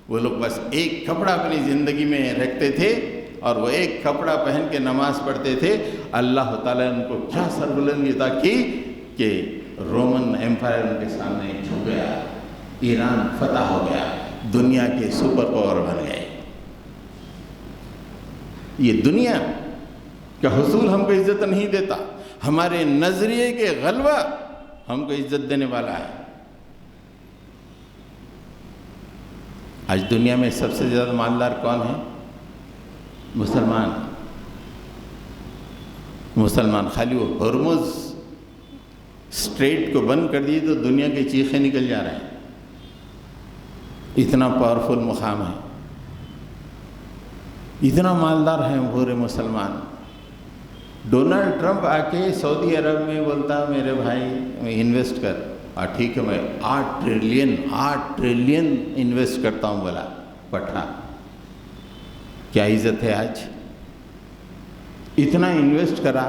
وہ لوگ بس ایک کپڑا اپنی زندگی میں رکھتے تھے اور وہ ایک کپڑا پہن کے نماز پڑھتے تھے۔ اللہ تعالیٰ نے ان کو کیا سربلندی عطا کی کہ رومن ایمپائر ان کے سامنے جھک گیا، ایران فتح ہو گیا، دنیا کے سپر پاور بن گئے۔ یہ دنیا کا حصول ہم کو عزت نہیں دیتا، ہمارے نظریے کے غلبہ ہم کو عزت دینے والا ہے۔ آج دنیا میں سب سے زیادہ مالدار کون ہے؟ مسلمان۔ خالی وہ ہرمز اسٹریٹ کو بند کر دیے تو دنیا کے چیخیں نکل جا رہے ہیں، اتنا پاورفل مقام ہے، اتنا مالدار ہیں پورے مسلمان۔ ڈونلڈ ٹرمپ آ کے سعودی عرب میں بولتا، میرے بھائی انویسٹ کر، اور ٹھیک ہے میں 8 ٹریلین انویسٹ کرتا ہوں، بولا پٹھا۔ کیا عزت ہے آج؟ اتنا انویسٹ کرا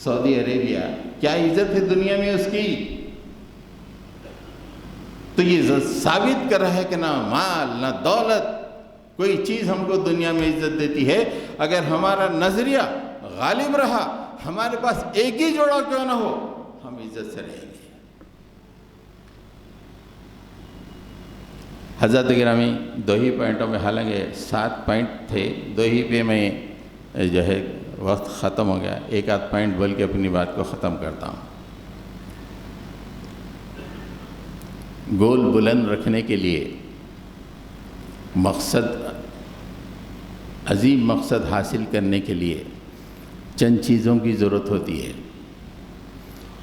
سعودی عربیہ، کیا عزت ہے دنیا میں اس کی؟ تو یہ ثابت کر رہا ہے کہ نہ مال نہ دولت کوئی چیز ہم کو دنیا میں عزت دیتی ہے۔ اگر ہمارا نظریہ غالب رہا، ہمارے پاس ایک ہی جوڑا کیوں نہ ہو، ہم عزت سے رہیں گے۔ حضرت گرامی 2 ہی پوائنٹوں میں، حالانکہ 7 پوائنٹ تھے، 2 ہی پہ میں جو ہے وقت ختم ہو گیا، ایک آدھ پوائنٹ بول کے اپنی بات کو ختم کرتا ہوں۔ گول بلند رکھنے کے لیے، عظیم مقصد حاصل کرنے کے لیے چند چیزوں کی ضرورت ہوتی ہے۔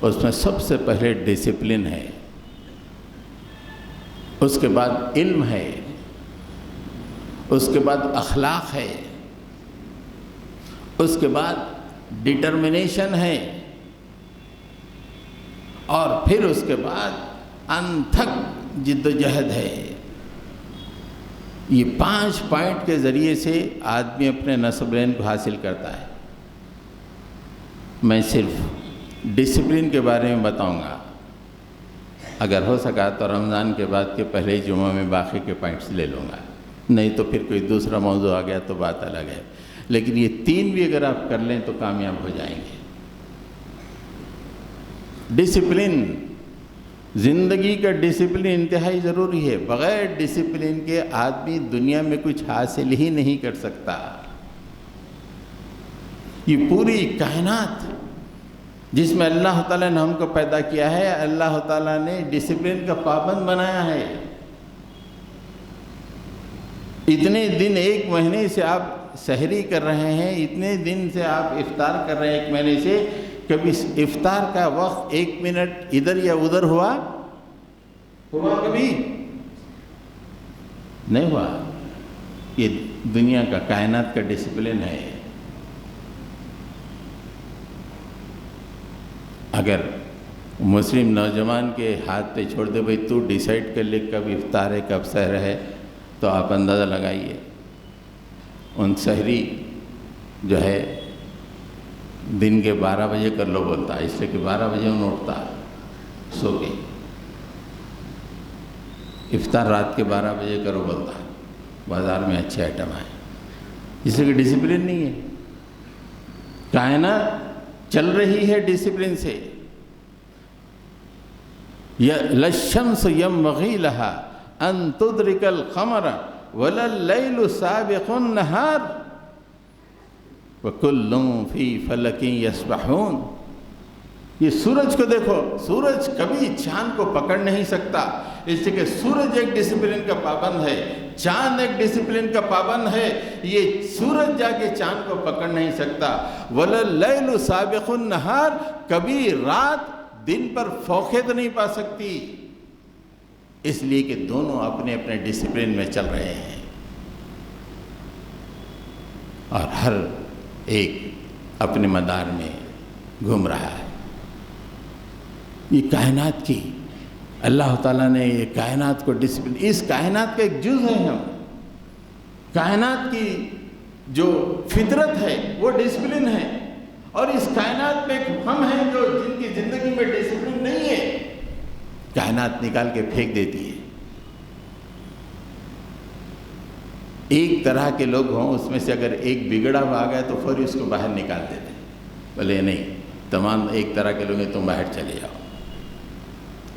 اس میں سب سے پہلے ڈسپلن ہے، اس کے بعد علم ہے، اس کے بعد اخلاق ہے، اس کے بعد ڈٹرمنیشن ہے، اور پھر اس کے بعد انتھک جد و جہد ہے۔ یہ 5 پوائنٹ کے ذریعے سے آدمی اپنے نصب العین کو حاصل کرتا ہے۔ میں صرف ڈسپلن کے بارے میں بتاؤں گا، اگر ہو سکا تو رمضان کے بعد کے پہلے جمعہ میں باقی کے پوائنٹس لے لوں گا، نہیں تو پھر کوئی دوسرا موضوع آ گیا تو بات الگ ہے، لیکن یہ 3 بھی اگر آپ کر لیں تو کامیاب ہو جائیں گے۔ ڈسپلن، زندگی کا ڈسپلن انتہائی ضروری ہے، بغیر ڈسپلن کے آدمی دنیا میں کچھ حاصل ہی نہیں کر سکتا۔ یہ پوری کائنات جس میں اللہ تعالیٰ نے ہم کو پیدا کیا ہے، اللہ تعالیٰ نے ڈسپلن کا پابند بنایا ہے۔ اتنے دن 1 مہینے سے آپ سحری کر رہے ہیں، اتنے دن سے آپ افطار کر رہے ہیں 1 مہینے سے، کبھی افطار کا وقت 1 منٹ ادھر یا ادھر ہوا کبھی نہیں ہوا۔ یہ دنیا کا، کائنات کا ڈسپلن ہے۔ اگر مسلم نوجوان کے ہاتھ پہ چھوڑ دے، بھئی تو ڈیسائیڈ کر لے کب افطار ہے کب سحر ہے، تو آپ اندازہ لگائیے ان سحری جو ہے دن کے 12 بجے کر لو بولتا ہے، اس لیے کہ 12 بجے انہوں اٹھتا سو کے. افطار رات کے 12 بجے کرو بولتا ہے، بازار میں اچھے آئٹم آئے، اس لیے کہ ڈسپلن نہیں ہے. کائنات چل رہی ہے ڈسپلن سے. لَلشَّمْسُ يَنبَغِي لَهَا أَن تُدْرِكَ الْقَمَرَ وَلَا اللَّيْلُ سَابِقُ النَّهَارِ وَكُلٌّ فِي فَلَكٍ يَسْبَحُونَ. یہ سورج کو دیکھو، سورج کبھی چاند کو پکڑ نہیں سکتا، اس لیے کہ سورج ایک ڈسپلن کا پابند ہے، چاند ایک ڈسپلن کا پابند ہے. یہ سورج جا کے چاند کو پکڑ نہیں سکتا. وَلَا اللَّيْلُ سَابِقُ النَّهَارِ، کبھی رات دن پر فوقیت نہیں پا سکتی، اس لیے کہ دونوں اپنے اپنے ڈسپلن میں چل رہے ہیں اور ہر ایک اپنے مدار میں گھوم رہا ہے. یہ کائنات کی اللہ تعالیٰ نے یہ کائنات کو ڈسپلن، اس کائنات کا ایک جز ہے ہم. کائنات کی جو فطرت ہے وہ ڈسپلن ہے، اور اس کائنات میں ہم ہیں جو جن کی زندگی میں ڈسپلن نہیں ہے. کائنات نکال کے پھینک دیتی ہے. ایک طرح کے لوگ ہوں، اس میں سے اگر ایک بگڑا ہوا آ گیا تو فوری اس کو باہر نکال دیتے ہیں، بولے نہیں تمام ایک طرح کے لوگ ہیں، تم باہر چلے جاؤ.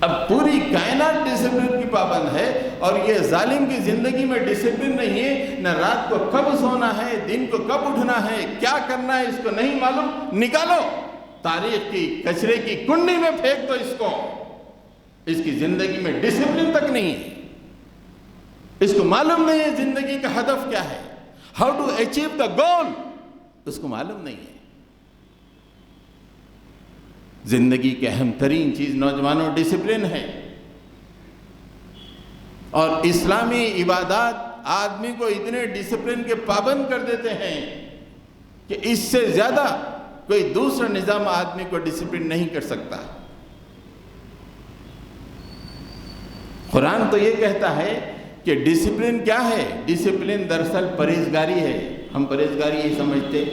اب پوری کائنات ڈسپلن کی پابند ہے، اور یہ ظالم کی زندگی میں ڈسپلن نہیں ہے. نہ رات کو کب سونا ہے، دن کو کب اٹھنا ہے، کیا کرنا ہے اس کو نہیں معلوم. نکالو تاریخ کی کچرے کی کنڈی میں پھینک دو اس کو. اس کی زندگی میں ڈسپلن تک نہیں ہے، اس کو معلوم نہیں ہے زندگی کا ہدف کیا ہے، ہاؤ ٹو اچیو دا گول، اس کو معلوم نہیں ہے. زندگی کی اہم ترین چیز نوجوانوں ڈسپلن ہے، اور اسلامی عبادات آدمی کو اتنے ڈسپلن کے پابند کر دیتے ہیں کہ اس سے زیادہ کوئی دوسرا نظام آدمی کو ڈسپلن نہیں کر سکتا. قرآن تو یہ کہتا ہے کہ ڈسپلن کیا ہے؟ ڈسپلن دراصل پرہیزگاری ہے. ہم پرہیزگاری یہ سمجھتے،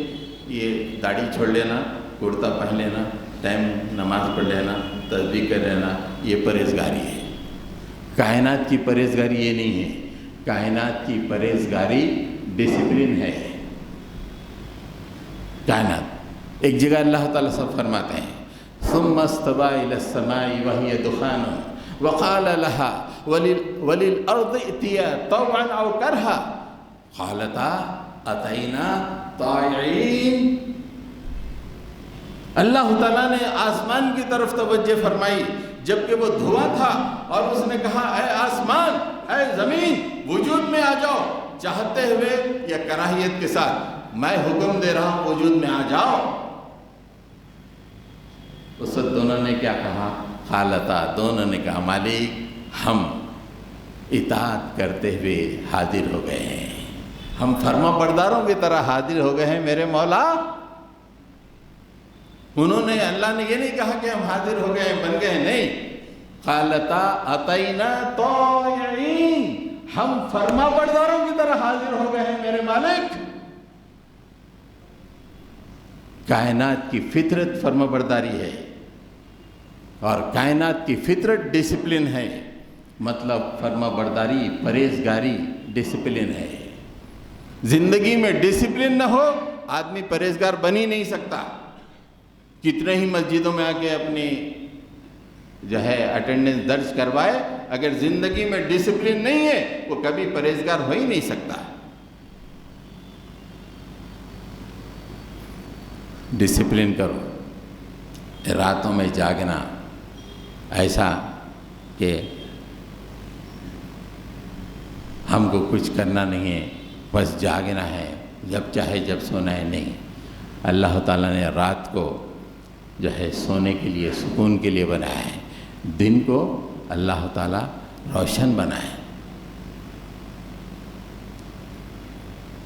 یہ داڑھی چھوڑ لینا، کرتا پہن لینا، ٹائم نماز پڑھ لینا، تسبیح کر لینا، یہ پرہیزگاری ہے. کائنات کی پرہیزگاری یہ نہیں ہے. کائنات کی پرہیزگاری ڈسپلن ہے. کائنات ایک جگہ اللہ تعالیٰ سب فرماتے ہیں ثم استوى الى السماء وهي دخان وقال لها وللارض ائتيا طوعا او كرها قالتا اتينا طائعين. اللہ تعالیٰ نے آسمان کی طرف توجہ فرمائی جبکہ وہ دھواں تھا، اور اس نے کہا اے آسمان، اے زمین، وجود میں آ جاؤ، چاہتے ہوئے یا کراہیت کے ساتھ میں حکم دے رہا ہوں وجود میں آ جاؤ. اس وقت دونوں نے کیا کہا؟ خالتا، دونوں نے کہا مالک ہم اطاعت کرتے ہوئے حاضر ہو گئے ہیں، ہم فرما برداروں کی طرح حاضر ہو گئے ہیں میرے مولا. انہوں نے، اللہ نے یہ نہیں کہا کہ ہم حاضر ہو گئے بن گئے، نہیں. قالتا اتینا طائعین، ہم فرما برداروں کی طرح حاضر ہو گئے ہیں میرے مالک. کائنات کی فطرت فرما برداری ہے، اور کائنات کی فطرت ڈسپلن ہے. مطلب فرما برداری، پرہیزگاری ڈسپلن ہے. زندگی میں ڈسپلن نہ ہو آدمی پرہیزگار بن ہی نہیں سکتا. کتنے ہی مسجدوں میں آ کے اپنی جو ہے اٹینڈنس درج کروائے، اگر زندگی میں ڈسپلن نہیں ہے وہ کبھی پرہیزگار ہو ہی نہیں سکتا. ڈسپلن کرو. راتوں میں جاگنا ایسا کہ ہم کو کچھ کرنا نہیں ہے، بس جاگنا ہے، جب چاہے جب سونا ہے، نہیں. اللہ تعالیٰ نے رات کو جو ہے سونے کے لیے، سکون کے لیے بنایا ہے، دن کو اللہ تعالیٰ روشن بنائے.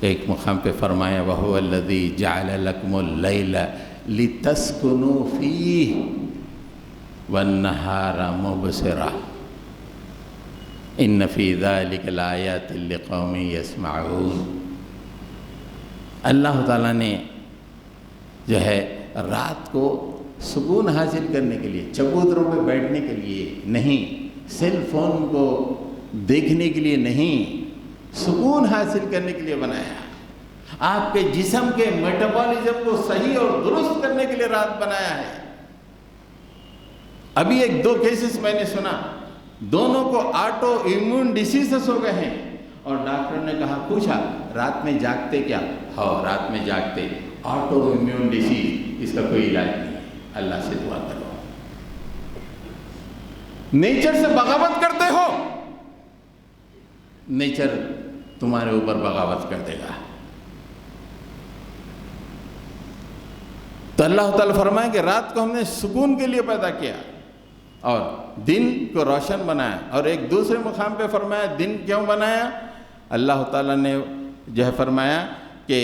ایک مقام پہ فرمایا وَهُوَ الَّذِي جَعَلَ لَكُمُ اللَّيْلَ لِتَسْكُنُوا فِيهِ وَالنَّهَارَ مُبْصِرًا إِنَّ فِي ذَلِكَ لَآيَاتٍ لِقَوْمٍ يَسْمَعُونَ. اللہ تعالیٰ نے جو ہے رات کو سکون حاصل کرنے کے لیے، چبوتروں پہ بیٹھنے کے لیے نہیں، سیل فون کو دیکھنے کے لیے نہیں، سکون حاصل کرنے کے لیے بنایا۔ آپ کے جسم کے میٹابولزم کو صحیح اور درست کرنے کے لیے رات بنایا ہے۔ ابھی 1-2 کیسز میں نے سنا، دونوں کو آٹو ایمیون ڈیسیزز ہو گئے ہیں، اور ڈاکٹر نے کہا، پوچھا رات میں جاگتے کیا؟ ہاں رات میں جاگتے، آٹو ایمیون ڈیسیز، اس کا کوئی علاج نہیں ہے، اللہ سے دعا کرو۔ نیچر سے بغاوت کرتے ہو، نیچر تمہارے اوپر بغاوت کر دے گا۔ تو اللہ تعالیٰ فرمائیں کہ رات کو ہم نے سکون کے لیے پیدا کیا اور دن کو روشن بنایا، اور ایک دوسرے مقام پہ فرمایا دن کیوں بنایا؟ اللہ تعالیٰ نے جو ہے فرمایا کہ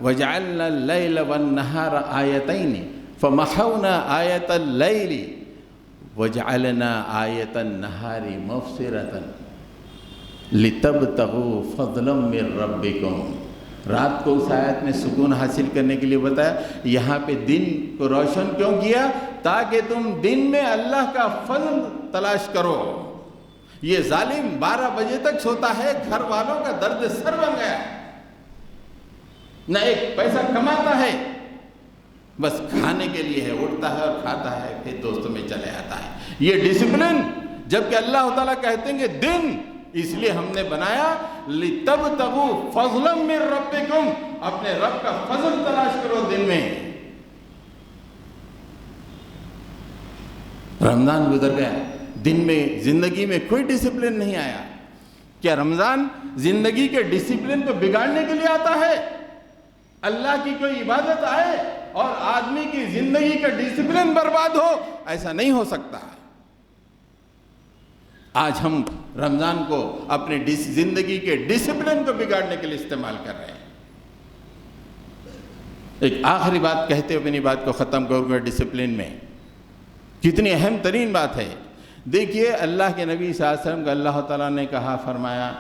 وَجَعَلْنَا اللَّيْلَ وَالنَّهَارَ آیَتَيْنِ فَمَحَوْنَا آیَةَ اللَّيْلِ وَجَعَلْنَا آیَةَ النَّهَارِ مُبْصِرَةً لِتَبْتَغُوا فَضْلًا مِّن رَبِّكُمْ۔ رات کو اس آیت میں سکون حاصل کرنے کے لیے بتایا، یہاں پہ دن کو روشن کیوں کیا؟ تاکہ تم دن میں اللہ کا فضل تلاش کرو۔ یہ ظالم 12 بجے تک سوتا ہے، گھر والوں کا درد سر بن گیا، نہ ایک پیسہ کماتا ہے، بس کھانے کے لیے ہے، اٹھتا ہے اور کھاتا ہے، پھر دوستوں میں چلے آتا ہے۔ یہ ڈسپلن، جبکہ اللہ تعالیٰ کہتے ہیں کہ دن اس لیے ہم نے بنایا لِتَبْتَغُوا فَضْلًا مِّن رَبِّكُمْ، اپنے رب کا فضل تلاش کرو دن میں۔ رمضان گزر گیا، دن میں زندگی میں کوئی ڈسپلن نہیں آیا۔ کیا رمضان زندگی کے ڈسپلن کو بگاڑنے کے لیے آتا ہے؟ اللہ کی کوئی عبادت آئے اور آدمی کی زندگی کا ڈسپلن برباد ہو، ایسا نہیں ہو سکتا۔ آج ہم رمضان کو اپنے زندگی کے ڈسپلن کو بگاڑنے کے لیے استعمال کر رہے ہیں۔ ایک آخری بات کہتے ہوئے اپنی بات کو ختم کروں گا، ڈسپلن میں کتنی اہم ترین بات ہے۔ دیکھیے اللہ کے نبی صلی اللہ علیہ وسلم کو اللہ تعالیٰ نے کہا، فرمایا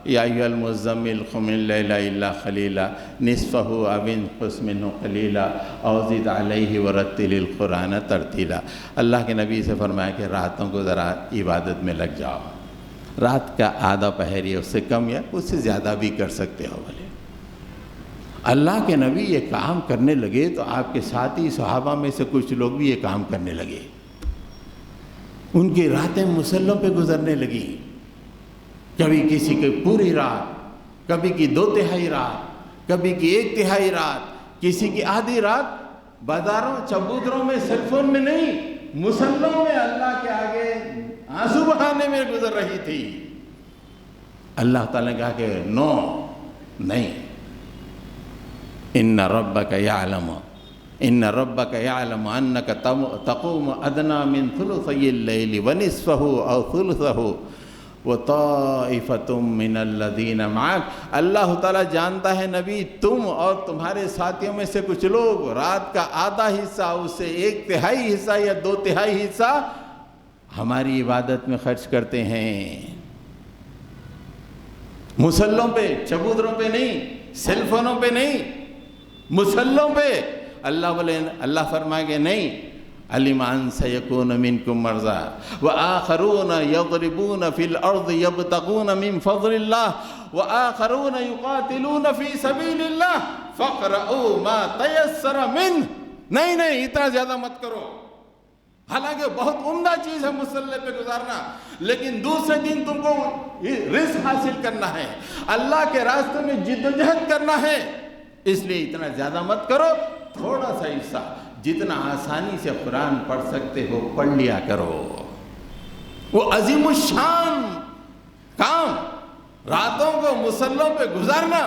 یا ایھا المزمل قم اللیل الا قلیلا نصفہ او انقص منہ قلیلا او زد علیہ ورتل القرآن ترتیلا۔ اللہ کے نبی سے فرمایا کہ راتوں کو ذرا عبادت میں لگ جاؤ، رات کا آدھا پہر یا اس سے کم یا اس سے زیادہ بھی کر سکتے ہو۔ بھلے اللہ کے نبی یہ کام کرنے لگے تو آپ کے ساتھی صحابہ میں سے کچھ لوگ بھی یہ کام کرنے لگے، ان کی راتیں مصلوں پہ گزرنے لگی، کبھی کسی کی پوری رات، کبھی کی 2/3 رات، کبھی کی 1/3 رات، کسی کی آدھی رات بازاروں چبوتروں میں، سیل فون میں نہیں، مصلوں میں اللہ کے آگے آنسو بہانے میں گزر رہی تھی۔ اللہ تعالیٰ نے کہا کہ نو، نہیں، ان ربک یعلم انک تقوم ادنی من ثلثی اللیل ونصفہ او ثلثہ وطائفۃ من الذین معک۔ اللہ تعالیٰ جانتا ہے نبی، تم اور تمہارے ساتھیوں میں سے کچھ لوگ رات کا آدھا حصہ، اس سے 1/3 حصہ یا 2/3 حصہ ہماری عبادت میں خرچ کرتے ہیں، مصلوں پہ، چبوتروں پہ نہیں، سیل فونوں پہ نہیں، مصلوں پہ۔ اللہ فرمائے گے نہیں، علم ان سیکون منکم مرضی وآخرون یضربون فی الارض یبتغون من فضل اللہ وآخرون یقاتلون فی سبیل اللہ فاقرؤوا ما تیسر منہ۔ نہیں نہیں، اتنا زیادہ مت کرو، حالانکہ بہت عمدہ چیز ہے مصلی پہ گزارنا، لیکن دوسرے دن تم کو رزق حاصل کرنا ہے، اللہ کے راستے میں جدوجہد کرنا ہے، اس لیے اتنا زیادہ مت کرو، تھوڑا سا حصہ جتنا آسانی سے قرآن پڑھ سکتے ہو پڑھ لیا کرو۔ وہ عظیم الشان کام، راتوں کو مصلوں پہ گزارنا،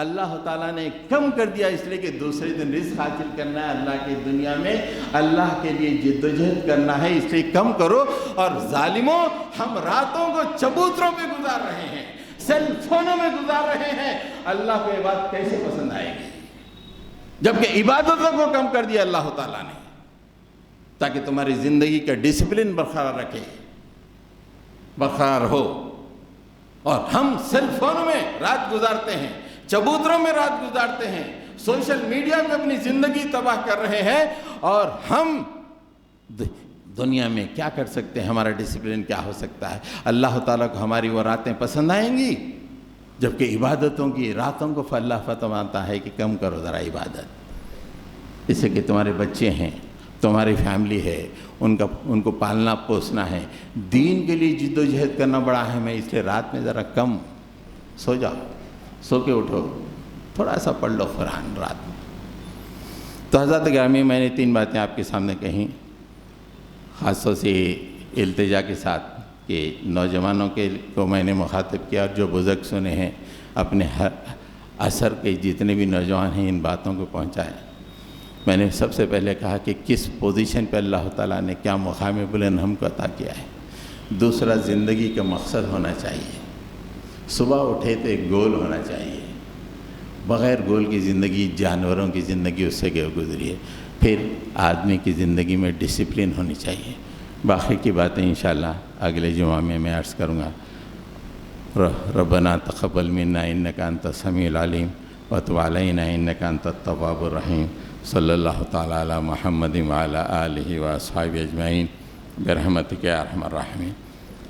اللہ تعالیٰ نے کم کر دیا، اس لیے کہ دوسرے دن رزق حاصل کرنا ہے، اللہ کی دنیا میں اللہ کے لیے جدوجہد کرنا ہے، اس لیے کم کرو۔ اور ظالموں، ہم راتوں کو چبوتروں پہ گزار رہے ہیں، سیل فونوں میں گزار رہے ہیں، اللہ کو یہ بات کیسے پسند آئے گی؟ جبکہ عبادتوں کو کم کر دیا اللہ تعالیٰ نے، تاکہ تمہاری زندگی کا ڈسپلن برقرار رکھے، برقرار ہو۔ اور ہم سیل فون میں رات گزارتے ہیں، چبوتروں میں رات گزارتے ہیں، سوشل میڈیا پہ اپنی زندگی تباہ کر رہے ہیں، اور ہم دنیا میں کیا کر سکتے ہیں؟ ہمارا ڈسپلن کیا ہو سکتا ہے؟ اللہ تعالیٰ کو ہماری وہ راتیں پسند آئیں گی؟ جبکہ عبادتوں کی راتوں کو اللہ فرماتا ہے کہ کم کرو ذرا عبادت، اس سے کہ تمہارے بچے ہیں، تمہاری فیملی ہے، ان کو پالنا پوسنا ہے، دین کے لیے جد و جہد کرنا بڑا اہم ہے، اس لیے رات میں ذرا کم سو جاؤ، سو کے اٹھو، تھوڑا سا پڑھ لو قرآن رات میں۔ تو حضرات گرامی، میں نے 3 باتیں آپ کے سامنے کہیں، خاص طور سے التجا کے ساتھ کہ نوجوانوں کو میں نے مخاطب کیا، اور جو بزرگ سنے ہیں اپنے ہر اثر کے جتنے بھی نوجوان ہیں ان باتوں کو پہنچائیں۔ میں نے سب سے پہلے کہا کہ کس پوزیشن پہ اللہ تعالیٰ نے کیا مقام بلند ہم کو عطا کیا ہے۔ دوسرا، زندگی کا مقصد ہونا چاہیے، صبح اٹھے تو ایک گول ہونا چاہیے، بغیر گول کی زندگی جانوروں کی زندگی اس سے گزری ہے۔ پھر آدمی کی زندگی میں ڈسپلن ہونی چاہیے۔ باقی کی باتیں انشاءاللہ اگلے جمعہ میں عرض کروں گا۔ ربنا تقبل منا انک انت السمیع العلیم وتب علینا انک انت التواب الرحیم۔ صلی اللہ تعالیٰ علی محمد وعلی آلہ واصحابہ اجمعین برحمتک یا ارحم الراحمین۔